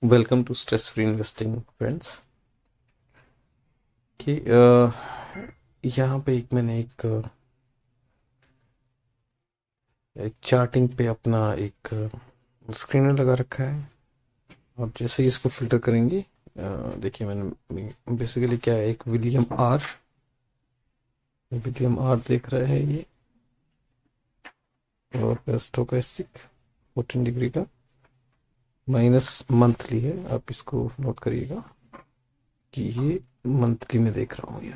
Welcome to stress free investing friends. कि यहाँ पे मैंने एक चार्टिंग पे अपना एक स्क्रीनर लगा रखा है। आप जैसे ही इसको फिल्टर करेंगे, देखिए मैंने बेसिकली क्या है, एक विलियम आर देख रहा है ये, और स्टोकेस्टिक 14 डिग्री का माइनस मंथली है। आप इसको नोट करिएगा कि ये मंथली में देख रहा हूँ ये,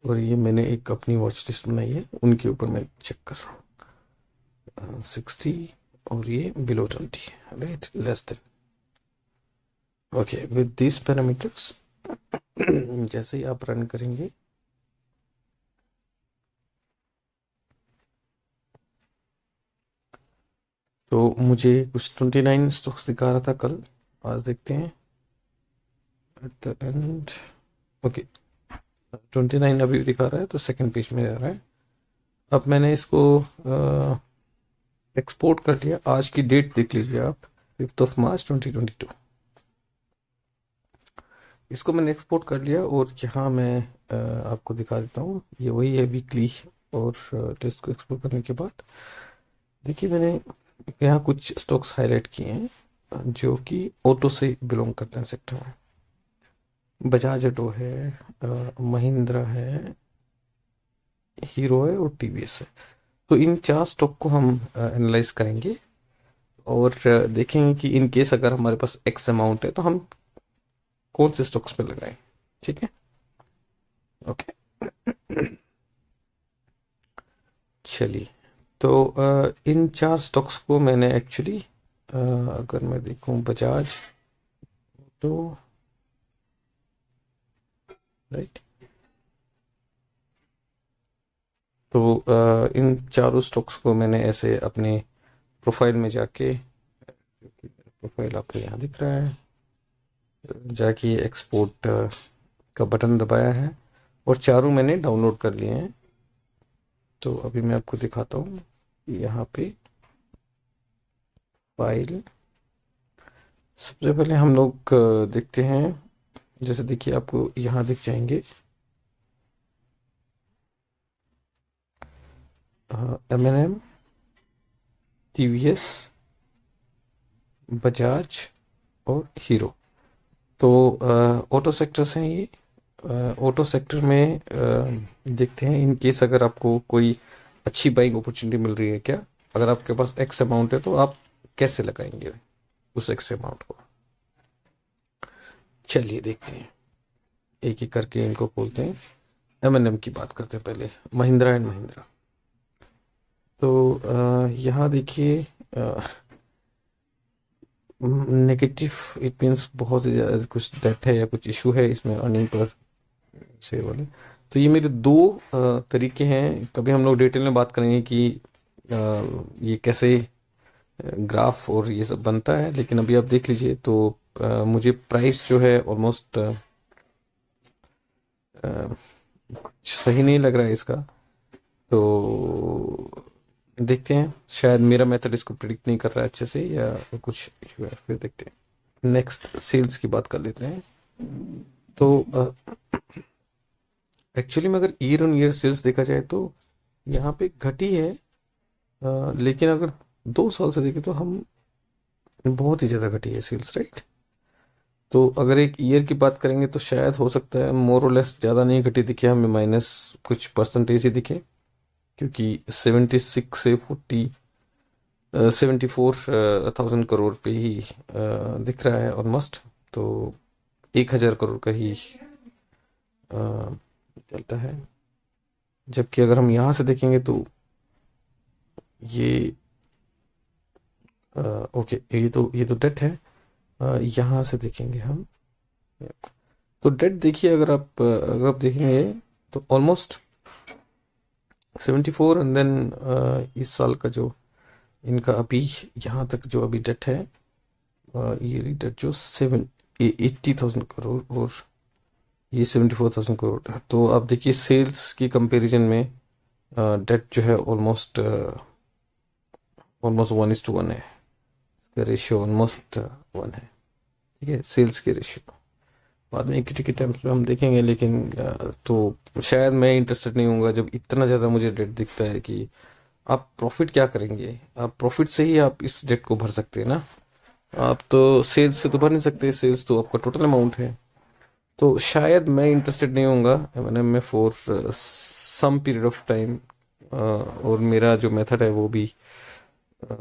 और ये मैंने एक अपनी वॉच लिस्ट बनाई है, उनके ऊपर मैं चेक कर रहा हूँ 60, और ये below 20, right, less than. Okay, with this parameters जैसे ही आप रन करेंगे, तो मुझे कुछ 29 स्टॉक्स दिखा रहा था कल। आज देखते हैं एट द एंड। ओके, 29 अभी दिखा रहा है, तो सेकंड पेज में आ रहा है। अब मैंने इसको एक्सपोर्ट कर लिया। आज की डेट देख लीजिए आप, 5 मार्च 2022। इसको मैंने एक्सपोर्ट कर लिया, और यहाँ मैं आपको दिखा देता हूँ। ये वही है वीकली, और टेस्ट को एक्सपोर्ट करने के बाद देखिए मैंने यहाँ कुछ स्टॉक्स हाईलाइट किए हैं जो कि ऑटो से बिलोंग करते हैं सेक्टर में। बजाज ऑटो है, महिंद्रा है, हीरो है, और टीवीएस है। तो इन चार स्टॉक को हम एनालाइज करेंगे, और देखेंगे कि इन केस अगर हमारे पास एक्स अमाउंट है तो हम कौन से स्टॉक्स पे लगाएं। ठीक है, ओके। चलिए, तो इन चार स्टॉक्स को मैंने एक्चुअली, अगर मैं देखूं, बजाज तो, राइट, तो इन चारों स्टॉक्स को मैंने ऐसे अपने प्रोफाइल में जाके, प्रोफाइल आपको यहाँ दिख रहा है, जाके एक्सपोर्ट का बटन दबाया है, और चारों मैंने डाउनलोड कर लिए हैं। तो अभी मैं आपको दिखाता हूँ। यहाँ पे फाइल, सबसे पहले हम लोग देखते हैं। जैसे देखिए, आपको यहाँ दिख जाएंगे M&M, टीवीएस, बजाज और हीरो। तो ऑटो सेक्टर्स हैं ये। ऑटो सेक्टर में देखते हैं, इन केस अगर आपको कोई अच्छी बाइंग अपॉर्चुनिटी मिल रही है क्या, अगर आपके पास एक्स अमाउंट है, तो आप कैसे लगाएंगे उस एक्स अमाउंट को। चलिए देखते हैं, एक एक करके इनको खोलते हैं। M&M की बात करते हैं पहले, महिंद्रा एंड महिंद्रा। तो यहाँ देखिए, नेगेटिव, इट मीन्स बहुत ही कुछ डेट है या कुछ इशू है इसमें अर्निंग पर से वाले। तो ये मेरे दो तरीके हैं। कभी हम लोग डिटेल में बात करेंगे कि ये कैसे ग्राफ और ये सब बनता है, लेकिन अभी आप देख लीजिए। तो मुझे प्राइस जो है ऑलमोस्ट कुछ सही नहीं लग रहा है इसका। तो देखते हैं, शायद मेरा मेथड इसको प्रिडिक्ट नहीं कर रहा है अच्छे से, या कुछ इशू है। फिर देखते हैं। नेक्स्ट सेल्स की बात कर लेते हैं। तो एक्चुअली में अगर ईयर ऑन ईयर सेल्स देखा जाए तो यहाँ पे घटी है, लेकिन अगर 2 साल से देखें तो हम बहुत ही ज़्यादा घटी है सेल्स, राइट। तो अगर एक ईयर की बात करेंगे तो शायद हो सकता है मोर और लेस ज़्यादा नहीं घटी दिखे हमें, माइनस कुछ परसेंटेज ही दिखे, क्योंकि 76 से 74,000 करोड़ पे ही दिख रहा है ऑलमोस्ट। तो 1,000 करोड़ का ही चलता है। जबकि अगर हम यहाँ से देखेंगे तो ये ओके, ये तो डेट है। यहाँ से देखेंगे हम, तो डेट देखिए, अगर आप देखेंगे तो ऑलमोस्ट 74, एंड देन इस साल का जो इनका अभी यहाँ तक जो अभी डेट है, ये डेट जो 80,000 करोड़, और ये 74,000 करोड़ है। तो आप देखिए सेल्स की कंपैरिजन में डेट जो है ऑलमोस्ट 1:1 है। का रेशियो ऑलमोस्ट 1 है, ठीक है, सेल्स के रेशियो। बाद में इक्विटी के टर्म्स पे हम देखेंगे, लेकिन तो शायद मैं इंटरेस्टेड नहीं हूँगा जब इतना ज़्यादा मुझे डेट दिखता है कि आप प्रॉफिट क्या करेंगे। आप प्रॉफिट से ही आप इस डेट को भर सकते हैं ना, आप तो सेल्स से तो भर नहीं सकते, सेल्स तो आपका टोटल अमाउंट है। तो शायद मैं इंटरेस्टेड नहीं होऊंगा एमएनएम में for some period of time. और मेरा जो मेथड है वो भी अ,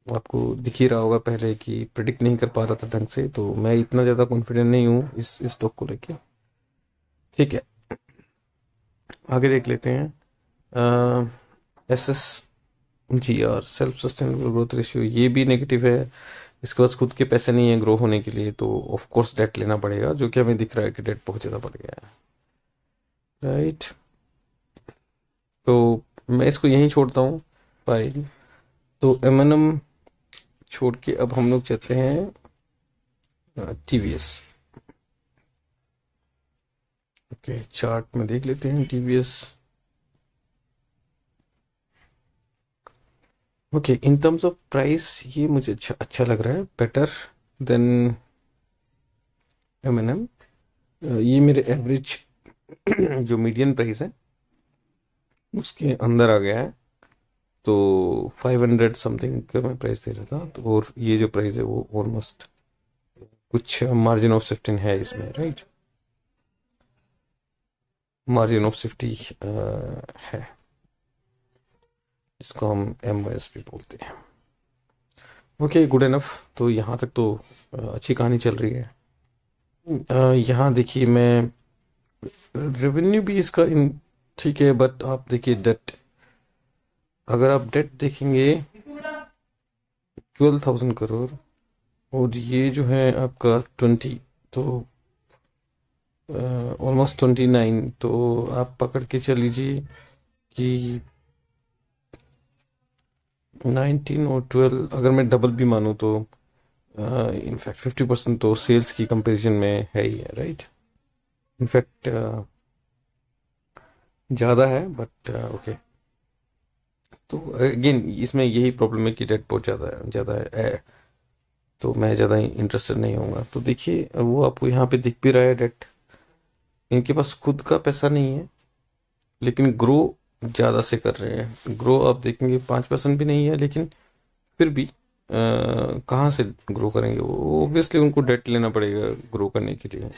आपको दिख ही रहा होगा पहले कि प्रिडिक्ट नहीं कर पा रहा था ढंग से, तो मैं इतना ज़्यादा कॉन्फिडेंट नहीं हूँ इस स्टॉक को लेके। ठीक है, आगे देख लेते हैं। S S G R, self sustainable growth ratio, ये भी नेगेटिव है। इसके पास खुद के पैसे नहीं है ग्रो होने के लिए, तो ऑफ कोर्स डेट लेना पड़ेगा, जो कि हमें दिख रहा है कि डेट बहुत ज़्यादा बढ़ गया है, राइट। तो मैं इसको यहीं छोड़ता हूँ फाइल। तो एमएनएम छोड़ के अब हम लोग चलते हैं टीवीएस। ओके, चार्ट में देख लेते हैं TVS. Okay, in terms of price ये मुझे अच्छा लग रहा है, बेटर देन एमएनएम। ये मेरे एवरेज जो मीडियन प्राइस है उसके अंदर आ गया है। तो 500 समथिंग का मैं प्राइस दे रहा था, तो और ये जो प्राइस है वो ऑलमोस्ट कुछ मार्जिन ऑफ सेफ्टी है इसमें, राइट। मार्जिन ऑफ सेफ्टी है, इसको हम MOS भी बोलते हैं। Okay, good enough. तो यहाँ तक तो अच्छी कहानी चल रही है। यहाँ देखिए, मैं रेवेन्यू भी इसका इन ठीक है, बट आप देखिए डेट, अगर आप डेट देखेंगे 12,000 करोड़, और ये जो है आपका 20, तो ऑलमोस्ट 29, तो आप पकड़ के चल लीजिए कि 19 और 12, अगर मैं डबल भी मानूँ तो इनफैक्ट 50% तो सेल्स की कंपैरिजन में है ही है, राइट। इनफैक्ट ज़्यादा है, बट ओके। तो अगेन इसमें यही प्रॉब्लम है कि डेट बहुत ज़्यादा है, तो मैं ज़्यादा इंटरेस्टेड नहीं होऊंगा। तो देखिए, वो आपको यहाँ पे दिख भी रहा है डेट, इनके पास खुद का पैसा नहीं है, लेकिन ग्रो ज़्यादा से कर रहे हैं। ग्रो आप देखेंगे 5% भी नहीं है, लेकिन फिर भी कहाँ से ग्रो करेंगे वो, ऑब्वियसली उनको डेट लेना पड़ेगा ग्रो करने के लिए,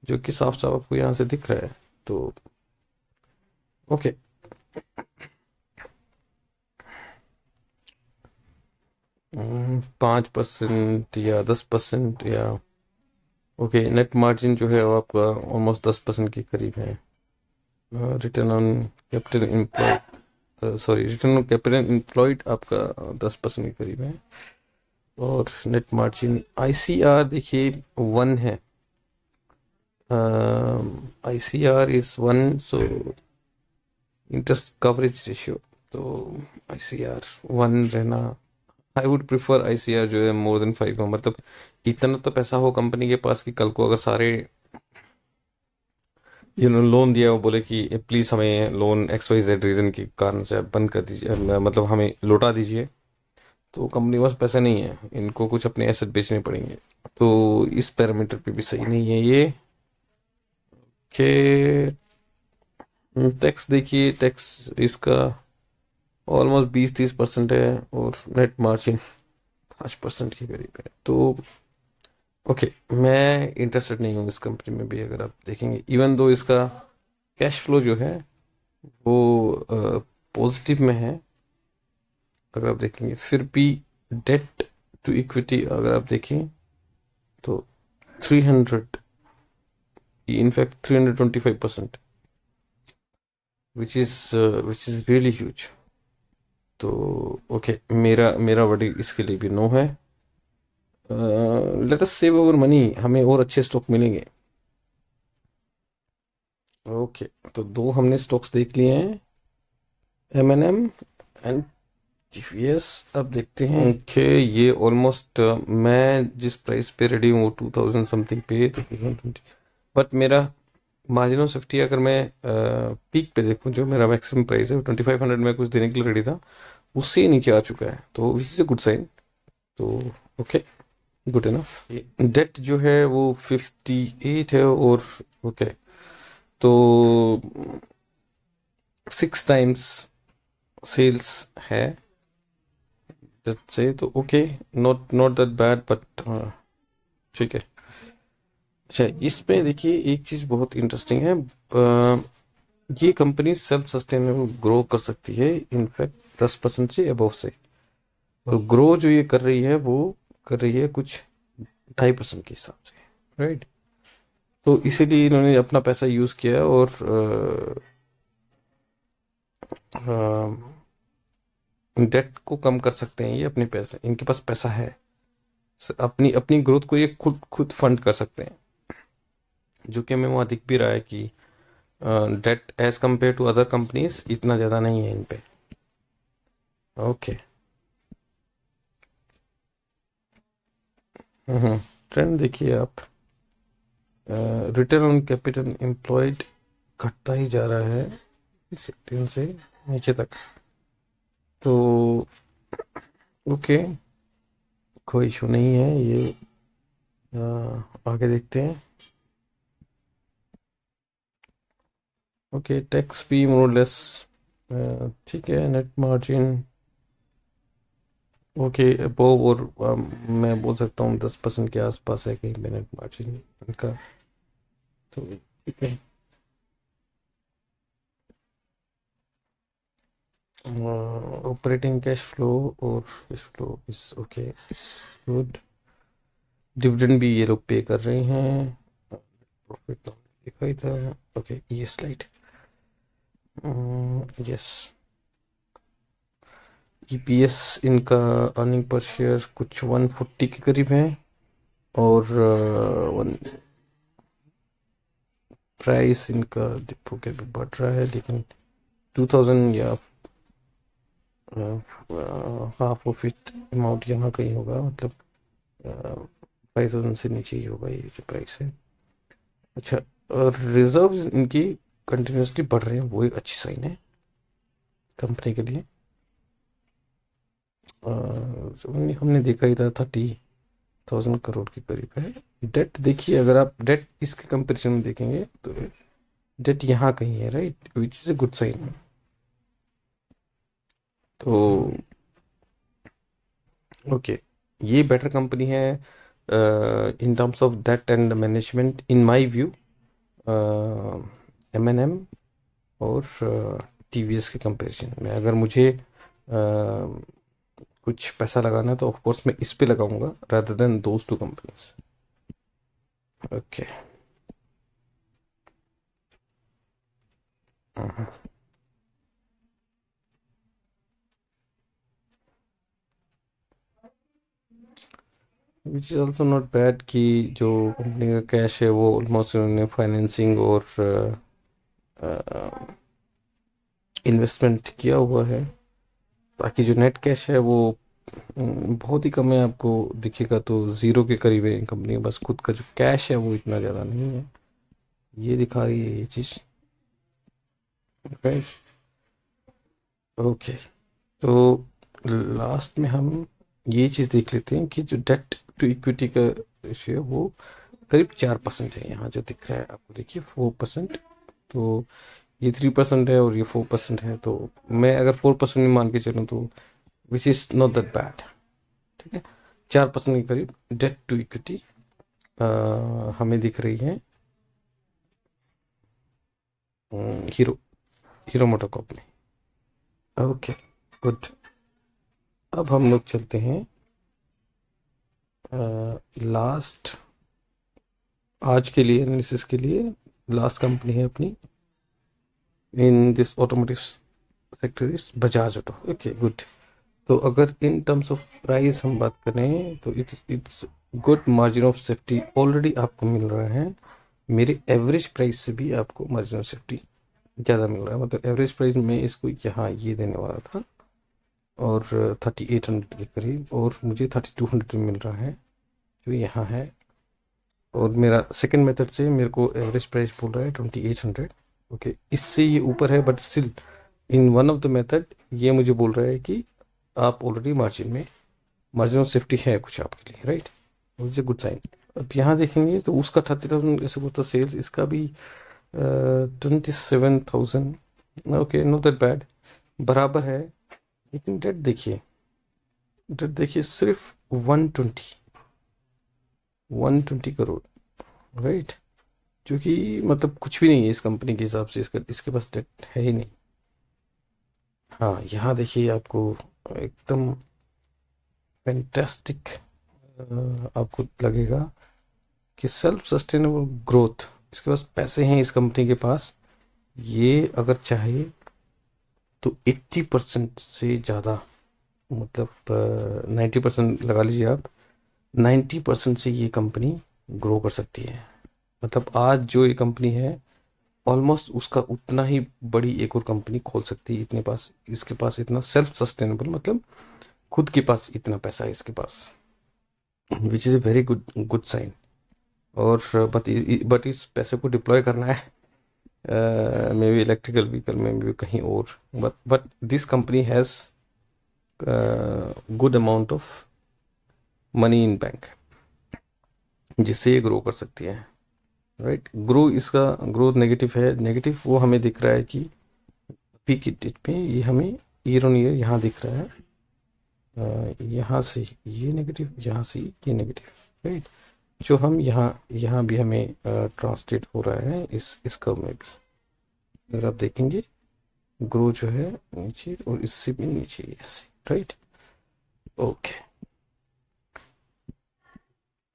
जो कि साफ साफ आपको यहाँ से दिख रहा है। तो ओके, 5% या 10% या ओके, नेट मार्जिन जो है वो आपका ऑलमोस्ट 10% के करीब है। Return on capital employed, sorry, return on capital employed आपका 10% के करीब है। और नेट मार्जिन ICR देखिए 1 है, ICR is 1, so interest coverage ratio, तो ICR 1 रहना, आई वुड प्रिफर ICR जो है मोर देन 5 का। मतलब इतना तो पैसा हो कंपनी के पास कि कल को अगर सारे लोन दिया, वो बोले कि प्लीज़ हमें लोन XYZ रीज़न के कारण से बंद कर दीजिए, मतलब हमें लौटा दीजिए। तो कंपनी के पास पैसा नहीं है, इनको कुछ अपने एसेट बेचने पड़ेंगे, तो इस पैरामीटर पे भी सही नहीं है ये। कि टैक्स देखिए, टैक्स इसका ऑलमोस्ट 20-30% है, और नेट मार्जिन 5% के करीब है। तो ओके, मैं इंटरेस्टेड नहीं हूँ इस कंपनी में भी। अगर आप देखेंगे, इवन दो इसका कैश फ्लो जो है वो पॉजिटिव में है, अगर आप देखेंगे, फिर भी डेट टू इक्विटी अगर आप देखें तो 300, in fact 325%, which is really huge. तो ओके, मेरा वर्डिक्ट इसके लिए भी नो है। Let us save our money, हमें और अच्छे स्टॉक मिलेंगे। ओके, तो दो हमने स्टॉक्स देख लिए हैं, M&M एंड TVS। अब देखते हैं कि ये ऑलमोस्ट मैं जिस प्राइस पे रेडी हूँ वो 2000 समथिंग पे, तो 2020, बट मेरा मार्जिन ऑफ सेफ्टी अगर मैं पीक पे देखूँ, जो मेरा मैक्सिमम प्राइस है 2500 में कुछ देने के लिए रेडी था, उससे नीचे आ चुका है, तो which is a good sign. तो ओके, गुड इनफ। डेट जो है वो 58 है, और ओके, तो 6 times सेल्स है, से तो okay, not not that bad, but ठीक है। अच्छा, इसमें देखिए एक चीज़ बहुत इंटरेस्टिंग है। ये कंपनी सेल्फ सस्टेनेबल ग्रो कर सकती है, इनफैक्ट 10% से अबव से, और ग्रो जो ये कर रही है वो कर रही है कुछ 2.5% के हिसाब से, राइट। तो इसीलिए इन्होंने अपना पैसा यूज़ किया, और डेट को कम कर सकते हैं ये अपने पैसे, इनके पास पैसा है, अपनी अपनी ग्रोथ को ये खुद खुद फंड कर सकते हैं, जो कि हमें वहाँ दिख भी रहा है कि debt as compared to other companies इतना ज़्यादा नहीं है इन पे। ओके, ट्रेंड देखिए आप, रिटर्न ऑन कैपिटल एम्प्लॉयड घटता ही जा रहा है 16 से नीचे तक, तो ओके, कोई इशू नहीं है ये। आगे देखते हैं। ओके, टैक्स भी मोरलेस ठीक है, नेट मार्जिन ओके अबव, और मैं बोल सकता हूँ 10% के आसपास है कहीं पे नेट मार्जिन इनका, तो ठीक है। ऑपरेटिंग कैश फ्लो और cash flow is okay, good. Dividend भी ये लोग पे कर रहे हैं, प्रॉफिट तो देखा ही था। ओके, ये स्लाइड, यस, ईपीएस इनका अर्निंग पर शेयर कुछ 140 के करीब है, और प्राइस इनका देखो के भी बढ़ रहा है, लेकिन 2000 या हाफ ऑफ इट अमाउंट यहाँ कहीं होगा, मतलब 5000 से नीचे ही होगा ये जो प्राइस है। अच्छा, और रिजर्व इनकी कंटिन्यूसली बढ़ रहे हैं, वो एक अच्छी साइन है कंपनी के लिए। हमने देखा ही था 30,000 करोड़ के करीब है। डेट देखिए, अगर आप डेट इसके कंपैरिजन में देखेंगे तो डेट यहाँ कहीं है, right, which is a good sign. तो ओके, ये बेटर कंपनी है in terms of debt and management in my view, M&M और टीवीएस के कंपैरिजन में। अगर मुझे कुछ पैसा लगाना है तो ऑफ कोर्स मैं इस पे लगाऊंगा rather than those two companies. Okay, which is also not bad कि जो कंपनी का कैश है वो ऑलमोस्ट उन्होंने फाइनेंसिंग और इन्वेस्टमेंट किया हुआ है। बाकी जो नेट कैश है वो बहुत ही कम है, आपको दिखेगा तो ज़ीरो के करीब है कंपनी के पास, खुद का जो कैश है वो इतना ज़्यादा नहीं है, ये दिखा रही है ये चीज़। ओके, तो लास्ट में हम ये चीज़ देख लेते हैं कि जो डेट टू इक्विटी का रेशियो है वो करीब 4% है, यहाँ जो दिख रहा है आपको, देखिए 4%, तो ये 3% है और ये 4% है, तो मैं अगर 4% में मान के चलूँ तो which is not that bad, ठीक है। 4% के करीब डेट टू इक्विटी हमें दिख रही है hero hero motor company. Okay, good. अब हम लोग चलते हैं लास्ट, आज के लिए एनालिसिस के लिए लास्ट कंपनी है अपनी in this automotive sector is Bajaj auto. Okay, good. तो अगर इन टर्म्स ऑफ प्राइस हम बात करें तो it's good margin of safety already आपको मिल रहा है, मेरे एवरेज प्राइस से भी आपको मार्जिन ऑफ सेफ्टी ज़्यादा मिल रहा है, मतलब एवरेज प्राइस में इसको यहाँ ये देने वाला था और 3800 के करीब, और मुझे 3200 में मिल रहा है जो यहाँ है, और मेरा सेकंड मेथड से मेरे को एवरेज प्राइस बोल रहा है 2800। ओके, इससे ये ऊपर है, but still in one of the method ये मुझे बोल रहा है कि आप ऑलरेडी मार्जिन में मार्जिन ऑफ सेफ्टी है कुछ आपके लिए, right, which is good sign. अब यहाँ देखेंगे तो उसका 30,000 ऐसे बोलता सेल्स, इसका भी 27,000, ओके नॉट दैट बैड, बराबर है। लेकिन डेट देखिए सिर्फ 120 करोड़, राइट, जो कि मतलब कुछ भी नहीं है इस कंपनी के हिसाब से, इसके पास डेट है ही नहीं। हाँ यहाँ देखिए आपको एकदम फैंटास्टिक आपको लगेगा कि सेल्फ सस्टेनेबल ग्रोथ, इसके पास पैसे हैं इस कंपनी के पास। ये अगर चाहे तो 80% से ज़्यादा, मतलब 90% लगा लीजिए आप, 90% से ये कंपनी ग्रो कर सकती है। मतलब आज जो ये कंपनी है ऑलमोस्ट उसका उतना ही बड़ी एक और कंपनी खोल सकती है, इतने पास इसके पास इतना सेल्फ सस्टेनेबल, मतलब खुद के पास इतना पैसा है इसके पास, which is a very good sign. और बट इस पैसे को डिप्लॉय करना है मे बी इलेक्ट्रिकल व्हीकल में, मे बी कहीं और, but this company has good amount of money in bank, जिससे ये ग्रो कर सकती है, राइट। इसका ग्रोथ नेगेटिव है, नेगेटिव वो हमें दिख रहा है कि अभी की डेट पे ये हमें ईयर ऑन ईयर यहाँ दिख रहा है, यहाँ से ये नेगेटिव, यहाँ से ये नेगेटिव, राइट, जो हम यहाँ भी हमें ट्रांसलेट हो रहा है इस कर्व में भी। अगर आप देखेंगे ग्रो जो है नीचे और इससे भी नीचे ऐसे, राइट, ओके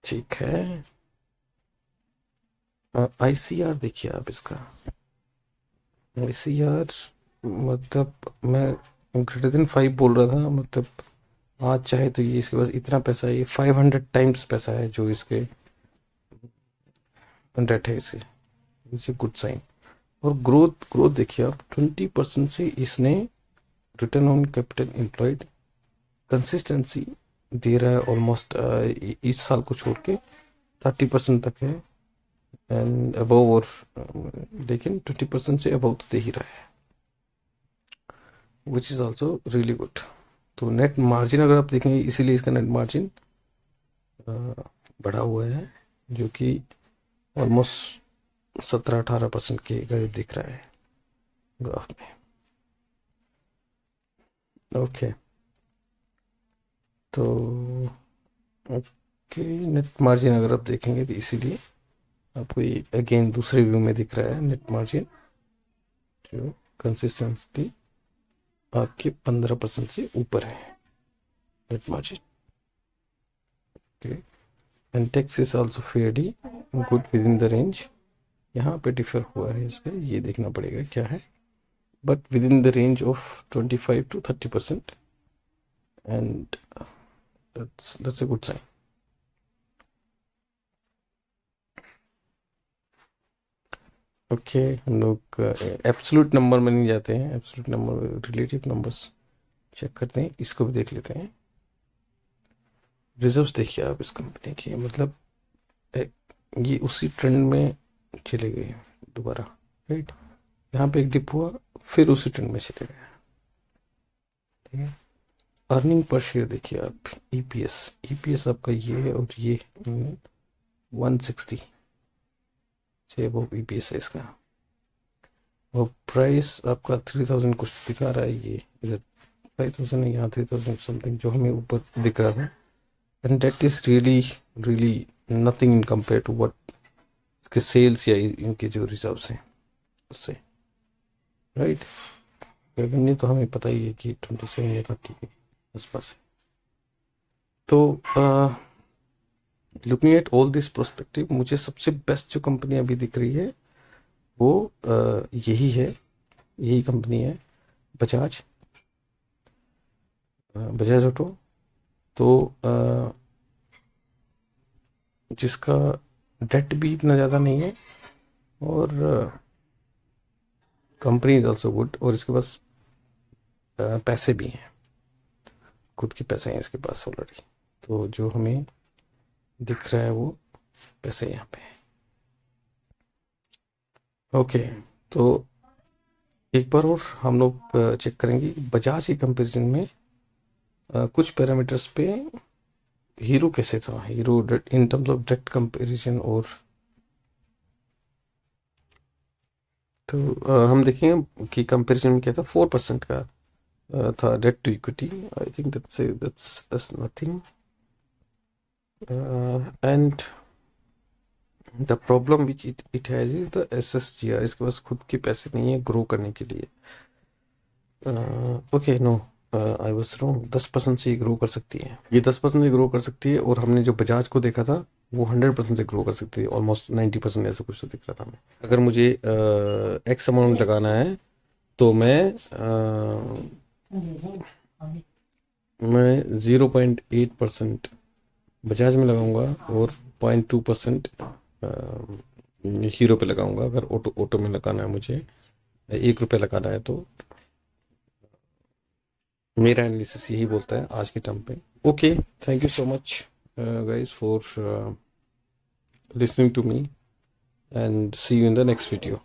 ठीक है। ICR देखिए आप इसका, ICR मतलब मैं ग्रेटर देन 5 बोल रहा था, मतलब आज चाहे तो ये इसके पास इतना पैसा है, ये 500 टाइम्स पैसा है जो इसके डेट है इसे, इट्स ए गुड साइन। और ग्रोथ देखिए आप 20% से इसने return on capital employed consistency दे रहा है ऑलमोस्ट, इस साल को छोड़ के 30% तक है, एंड अबव, और लेकिन 20% से अबव तो दे ही रहा है, which is also really good. तो नेट मार्जिन अगर आप देखेंगे, इसीलिए इसका नेट मार्जिन बढ़ा हुआ है, जो कि ऑलमोस्ट 17-18% के करीब दिख रहा है ग्राफ में, ओके। तो ओके नेट मार्जिन अगर आप देखेंगे तो इसीलिए आपको ये अगेन दूसरे व्यू में दिख रहा है नेट मार्जिन, जो कंसिस्टेंटली आपके 15% से ऊपर है net margin, okay. And tax is also fairly good with in the range, यहाँ पे डिफर हुआ है इसका, ये देखना पड़ेगा क्या है, but within the range of 25 to 30%, and that's a good sign. Okay हम लोग एब्सोल्यूट नंबर में नहीं जाते हैं, absolute number relative numbers check करते हैं, इसको भी देख लेते हैं। रिजर्व्स देखिए आप इस कंपनी की, मतलब ये उसी ट्रेंड में चले गए दोबारा, राइट, यहाँ पे एक डिप हुआ फिर उसी ट्रेंड में चले गए, ठीक है। अर्निंग पर शेयर देखिए आप, ईपीएस आपका ये है, और ये 160 से वो ईपीएस है इसका, और प्राइस आपका 3000 कुछ दिखा रहा है, ये इधर 5000 है, यहाँ 3000 समथिंग जो हमें ऊपर दिख रहा था, and that is really nothing in compare to what के सेल्स या इनके जो रिजर्व्स हैं उससे, राइट। रेवेन्यू तो हमें पता ही है कि 27 या 30 के आसपास है। तो looking at all this prospective, मुझे सबसे बेस्ट जो कंपनी अभी दिख रही है वो यही कंपनी है, बजाज ऑटो। तो जिसका डेट भी इतना ज़्यादा नहीं है, और कंपनी इज ऑल्सो गुड, और इसके पास पैसे भी हैं, खुद के पैसे हैं इसके पास ऑलरेडी, तो जो हमें दिख रहा है वो पैसे यहाँ पे हैं, ओके। तो एक बार और हम लोग चेक करेंगे बजाज के कंपैरिजन में कुछ पैरामीटर्स पे हीरो कैसे था, hero in terms of direct comparison, और तो हम देखेंगे कि कंपैरिजन में क्या था, 4% का था debt to equity. I think that's nothing. And the problem which it has is the SSGR. इसके पास खुद के पैसे नहीं है ग्रो करने के लिए. Okay, no, I was wrong. 10% से ग्रो कर सकती है, ये 10% से ग्रो कर सकती है. और हमने जो बजाज को देखा था वो 100% से ग्रो कर सकती है, ऑलमोस्ट 90% ऐसा कुछ तो दिख रहा था हमें. अगर मुझे एक्स अमाउंट लगाना है तो मैं 0.8% बजाज में लगाऊंगा और 0.2% हीरो पे लगाऊंगा. अगर ऑटो में लगाना है मुझे, 1 रुपये लगाना है तो. मेरा एनालिसिस यही बोलता है आज के टाइम पे. Okay, thank you so much guys for listening to me, and see you in the next video.